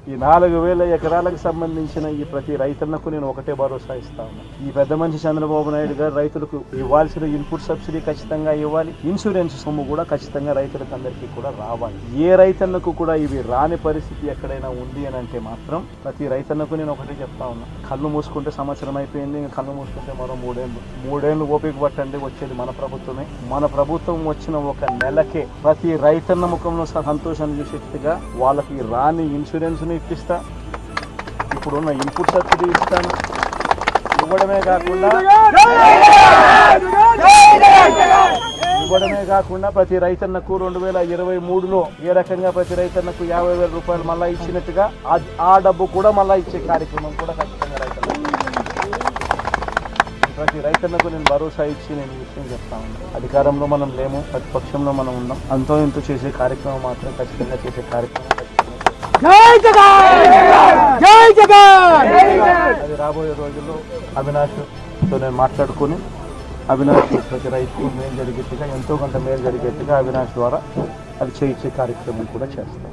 ఈ 4,000 ఎకరాలకు సంబంధించిన ఈ ప్రతి రైతన్నకు నేను ఒకటే భరోసా ఇస్తా ఉన్నా. ఈ పెద్ద మనిషి చంద్రబాబు నాయుడు గారు రైతులకు ఇవ్వాల్సిన ఇన్పుట్ సబ్సిడీ ఖచ్చితంగా ఇవ్వాలి, ఇన్సూరెన్స్ సొమ్ము కూడా ఖచ్చితంగా రైతులకు అందరికీ కూడా రావాలి. ఏ రైతన్నకు కూడా ఇవి రాని పరిస్థితి ఎక్కడైనా ఉంది అని అంటే మాత్రం ప్రతి రైతన్నకు నేను ఒకటే చెప్తా ఉన్నా. కళ్ళు మూసుకుంటే సంవత్సరం అయిపోయింది, కళ్ళు మూసుకుంటే మరో 3 ఏళ్ళు ఓపిక పట్టండి, వచ్చేది మన ప్రభుత్వమే. మన ప్రభుత్వం వచ్చిన 1 నెలకే ప్రతి రైతన్న ముఖంలో సంతోషాన్ని చూసేట్టుగా వాళ్ళకి రాని ఇన్సూరెన్స్ ఇప్పిస్తా, ఇప్పుడున్న ఇన్పుట్ సబ్సిడీ ఇస్తాను. ఇవ్వడమే కాకుండా ప్రతి రైతన్నకు 2023లో ఏ రకంగా ప్రతి రైతన్నకు 50,000 రూపాయలు మళ్ళా ఇచ్చినట్టుగా ఆ డబ్బు కూడా మళ్ళా ఇచ్చే కార్యక్రమం కూడా ఖచ్చితంగా ప్రతి రైతన్నకు నేను భరోసా ఇచ్చి నేను ఈ విషయం చెప్తా ఉన్నాను. అధికారంలో మనం లేము, ప్రతిపక్షంలో మనం ఉన్నాం. అంతో ఇంతో చేసే కార్యక్రమం మాత్రం ఖచ్చితంగా చేసే కార్యక్రమం. అది రాబోయే రోజుల్లో అవినాష్తో నేను మాట్లాడుకుని అవినాష్ ప్రతి రైతు మేలు జరిగేట్టుగా, ఎంతో కొంత మేలు జరిగేట్టుగా అవినాష్ ద్వారా అది చేయించే కార్యక్రమం కూడా చేస్తాం.